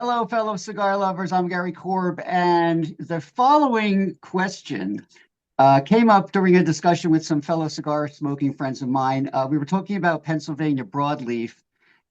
Hello, fellow cigar lovers. I'm Gary Korb, and the following question came up during a discussion with some fellow cigar smoking friends of mine. We were talking about Pennsylvania broadleaf,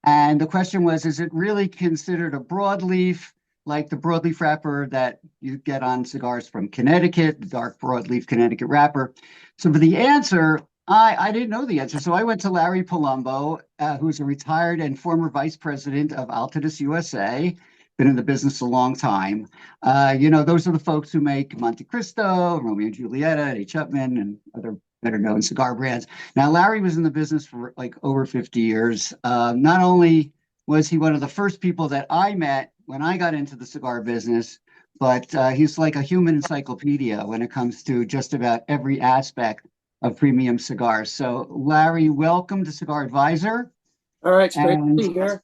and the question was, is it really considered a broadleaf, like the broadleaf wrapper that you get on cigars from Connecticut, the dark broadleaf Connecticut wrapper? So for the answer, I didn't know the answer. So I went to Larry Palombo, who's a retired and former vice president of Altadis U.S.A., been in the business a long time. Those are the folks who make Monte Cristo, Romeo and Julieta, Eddie Chapman, and other better known cigar brands. Now, Larry was in the business for like over 50 years. Not only was he one of the first people that I met when I got into the cigar business, but he's like a human encyclopedia when it comes to just about every aspect of premium cigars. So, Larry, welcome to Cigar Advisor. All right, it's great to And be here.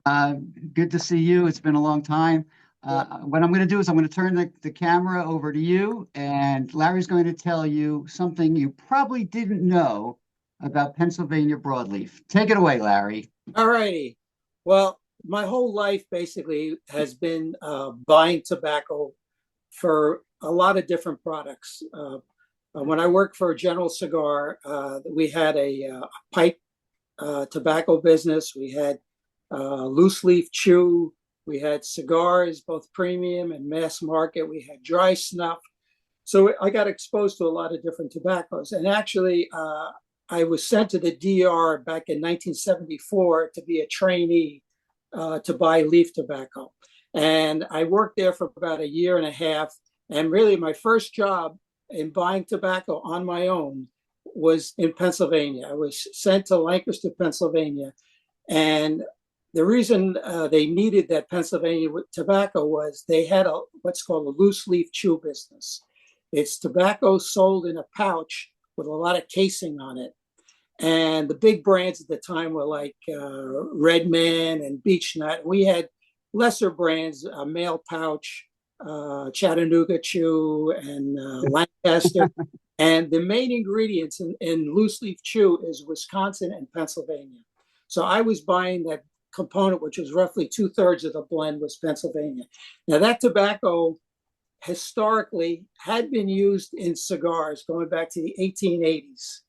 uh, good to see you. It's been a long time. Yeah. What I'm going to do is I'm going to turn the camera over to you, and Larry's going to tell you something you probably didn't know about Pennsylvania broadleaf. Take it away, Larry. All righty. Well, my whole life basically has been buying tobacco for a lot of different products. When I worked for General Cigar, we had a pipe tobacco business. We had loose leaf chew. We had cigars, both premium and mass market. We had dry snuff. So I got exposed to a lot of different tobaccos. And actually, I was sent to the DR back in 1974 to be a trainee to buy leaf tobacco. And I worked there for about a year and a half. And really, my first job in buying tobacco on my own was in Pennsylvania. I was sent to Lancaster, Pennsylvania. And the reason they needed that Pennsylvania tobacco was they had what's called a loose leaf chew business. It's tobacco sold in a pouch with a lot of casing on it. And the big brands at the time were like Redman and Beechnut. We had lesser brands, Mail Pouch, Chattanooga Chew, and Lancaster. And the main ingredients in loose leaf chew is Wisconsin and Pennsylvania. So I was buying that component, which was roughly 2/3 of the blend, was Pennsylvania. Now that tobacco historically had been used in cigars going back to the 1880s.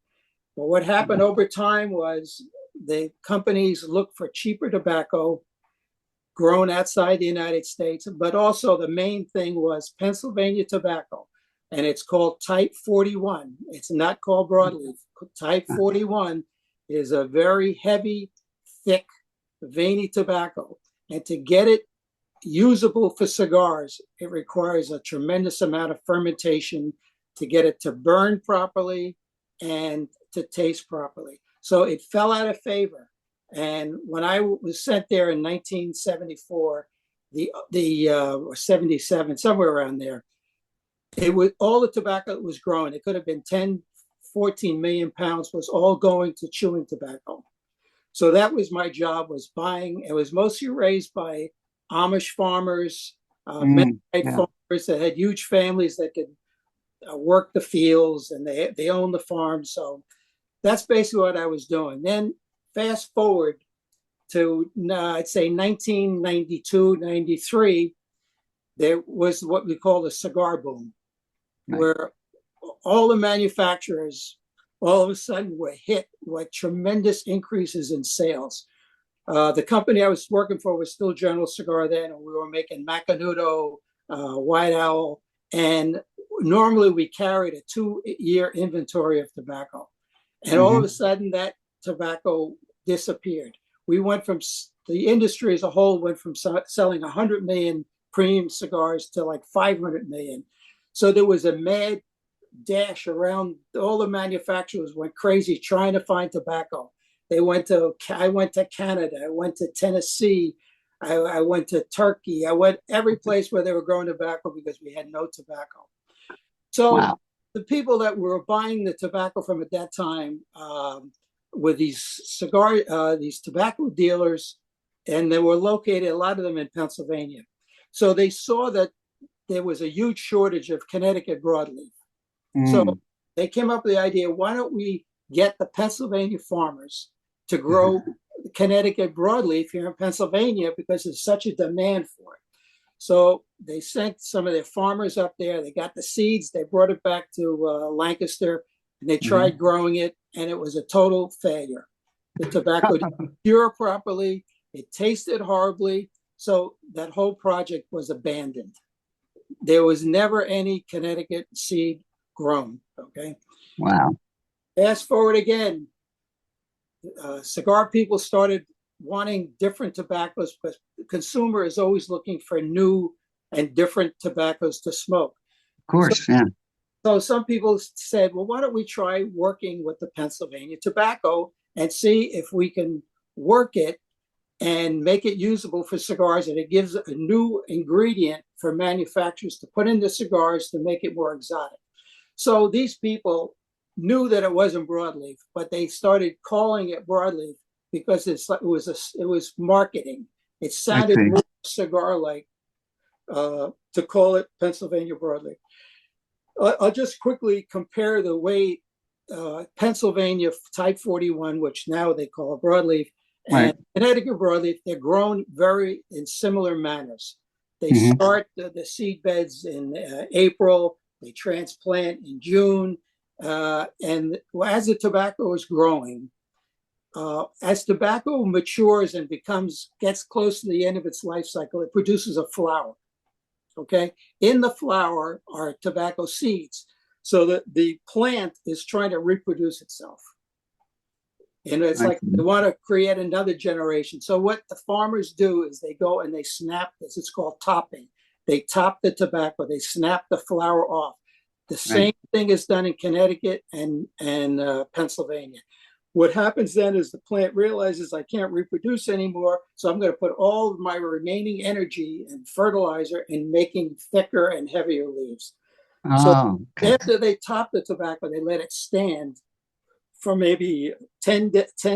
But what happened over time was the companies looked for cheaper tobacco grown outside the United States, but also the main thing was Pennsylvania tobacco, and it's called Type 41. It's not called broadleaf. Type 41 is a very heavy, thick, veiny tobacco, and to get it usable for cigars, it requires a tremendous amount of fermentation to get it to burn properly and to taste properly. So it fell out of favor. And when I was sent there in 1974, or 77, somewhere around there, it was all the tobacco that was grown. It could have been 10, 14 million pounds was all going to chewing tobacco. So that was my job, was buying. It was mostly raised by Amish farmers, Mennonite Yeah. farmers that had huge families that could work the fields, and they owned the farm. So that's basically what I was doing. Then fast forward to, I'd say 1992, 93, there was what we call the cigar boom, Right. where all the manufacturers all of a sudden were hit with tremendous increases in sales. The company I was working for was still General Cigar then, and we were making Macanudo, White Owl, and normally we carried a 2-year inventory of tobacco. And all of a sudden that tobacco disappeared. We went from, the industry as a whole went from selling 100 million premium cigars to like 500 million. So there was a mad dash around. All the manufacturers went crazy trying to find tobacco. I went to Canada, I went to Tennessee, I went to Turkey, I went every place where they were growing tobacco because we had no tobacco. So Wow. the people that were buying the tobacco from at that time were these tobacco dealers, and they were located, a lot of them in Pennsylvania. So they saw that there was a huge shortage of Connecticut broadleaf. So they came up with the idea, why don't we get the Pennsylvania farmers to grow Connecticut broadleaf here in Pennsylvania because there's such a demand for it. So they sent some of their farmers up there. They got the seeds. They brought it back to Lancaster, and they tried growing it, and it was a total failure. The tobacco didn't cure properly. It tasted horribly. So that whole project was abandoned. There was never any Connecticut seed grown. Okay. Wow. Fast forward again. Cigar people started wanting different tobaccos because the consumer is always looking for new and different tobaccos to smoke. Of course, yeah. So some people said, well, why don't we try working with the Pennsylvania tobacco and see if we can work it and make it usable for cigars, and it gives a new ingredient for manufacturers to put in the cigars to make it more exotic. So these people knew that it wasn't broadleaf, but they started calling it broadleaf because it was marketing. It sounded more cigar-like to call it Pennsylvania broadleaf. I'll just quickly compare the way Pennsylvania Type 41, which now they call it broadleaf, and Connecticut broadleaf, they're grown very in similar manners. They start the seed beds in April, they transplant in June, and as the tobacco is growing, as tobacco matures and gets close to the end of its life cycle, it produces a flower. Okay, in the flower are tobacco seeds, so that the plant is trying to reproduce itself. And it's like they want to create another generation. So what the farmers do is they go and they snap this. It's called topping. They top the tobacco. They snap the flower off. The same thing is done in Connecticut and Pennsylvania. What happens then is the plant realizes I can't reproduce anymore, so I'm going to put all of my remaining energy and fertilizer in making thicker and heavier leaves. So after they top the tobacco, they let it stand for maybe 10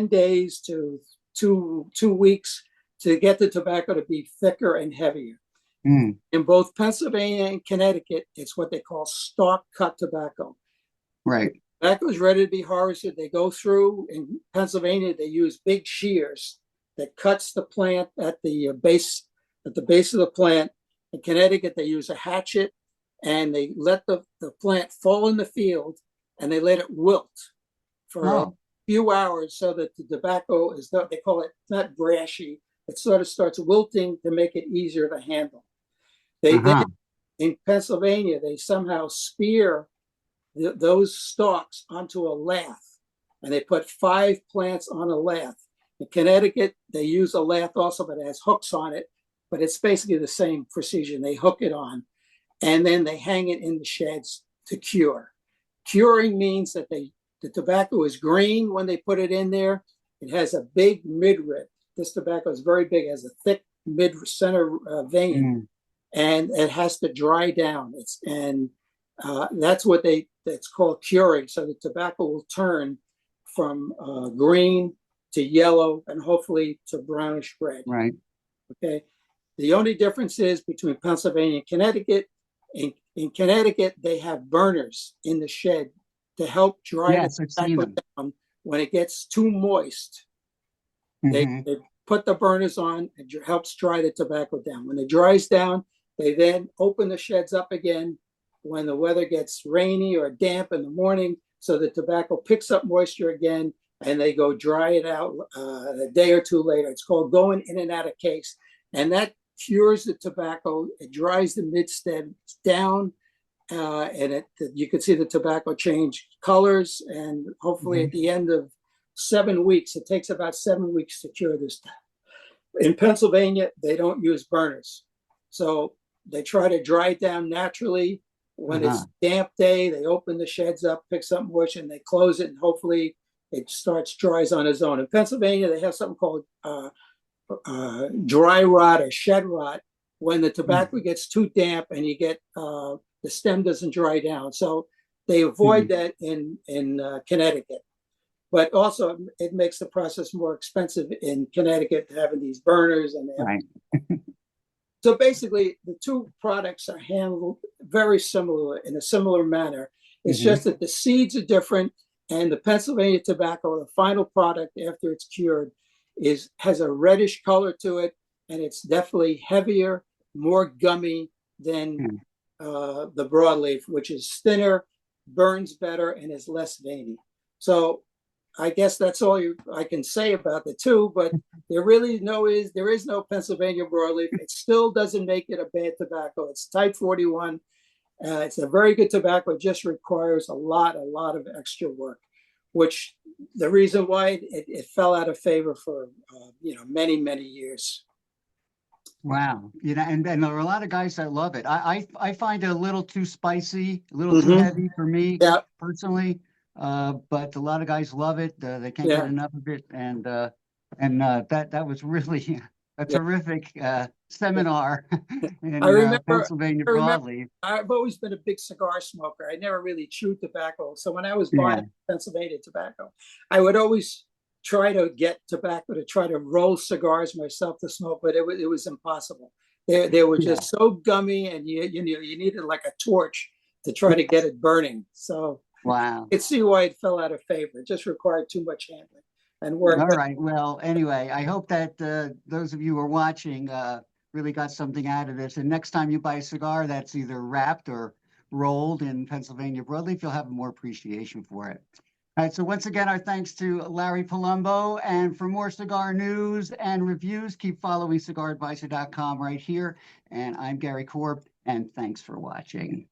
days to two weeks to get the tobacco to be thicker and heavier. In both Pennsylvania and Connecticut, it's what they call stalk cut tobacco. Right. Tobacco is ready to be harvested. They go through. In Pennsylvania, they use big shears that cuts the plant at the base of the plant. In Connecticut, they use a hatchet, and they let the plant fall in the field, and they let it wilt for a few hours so that the tobacco is not, they call it not brashy. It sort of starts wilting to make it easier to handle. They then, in Pennsylvania, they somehow spear those stalks onto a lath, and they put 5 plants on a lath. In Connecticut, they use a lath also, but it has hooks on it, but it's basically the same procedure. They hook it on, and then they hang it in the sheds to cure. Curing means that the tobacco is green when they put it in there. It has a big midrib. This tobacco is very big, has a thick mid-center vein, and it has to dry down. That's what it's called curing. So the tobacco will turn from green to yellow and hopefully to brownish red. Right. Okay. The only difference is between Pennsylvania and Connecticut. In Connecticut, they have burners in the shed to help dry the tobacco down when it gets too moist. They put the burners on. It helps dry the tobacco down. When it dries down, they then open the sheds up again when the weather gets rainy or damp in the morning, so the tobacco picks up moisture again, and they go dry it out a day or two later. It's called going in and out of case, and that cures the tobacco. It dries the midstems down, and you can see the tobacco change colors, and hopefully at the end of 7 weeks, it takes about 7 weeks to cure this. In Pennsylvania, they don't use burners, so they try to dry it down naturally. When it's a damp day, they open the sheds up, picks up moisture, and they close it, and hopefully it dries on its own. In Pennsylvania, they have something called dry rot or shed rot, when the tobacco gets too damp and you get the stem doesn't dry down. So they avoid that in Connecticut. But also, it makes the process more expensive in Connecticut, having these burners. So basically, the two products are handled very similar, in a similar manner. It's just that the seeds are different, and the Pennsylvania tobacco, the final product after it's cured, has a reddish color to it, and it's definitely heavier, more gummy than Hmm. the broadleaf, which is thinner, burns better, and is less veiny. So I guess that's all I can say about the two, but there is no Pennsylvania broadleaf. It still doesn't make it a bad tobacco. It's type 41. It's a very good tobacco. It just requires a lot of extra work, which the reason why it fell out of favor for many years. Wow. And there are a lot of guys that love it. I find it a little too spicy, a little too Mm-hmm. heavy for me Yeah, personally. But a lot of guys love it. They can't get yeah, enough of it. And that was really a yeah. terrific seminar I in remember. Pennsylvania I remember. Broadleaf. I've always been a big cigar smoker. I never really chewed tobacco. So when I was buying Yeah. Pennsylvania tobacco, I would always try to get tobacco to try to roll cigars myself to smoke, but it was impossible. They were Yeah. just so gummy, and you needed like a torch to try to get it burning. So Wow. you could see why it fell out of favor. It just required too much handling and work. All But right. Well, anyway, I hope that those of you who are watching really got something out of this. And next time you buy a cigar that's either wrapped or rolled in Pennsylvania broadleaf, you'll have more appreciation for it. All right. So once again, our thanks to Larry Palombo. And for more cigar news and reviews, keep following cigaradvisor.com right here. And I'm Gary Korb, and thanks for watching.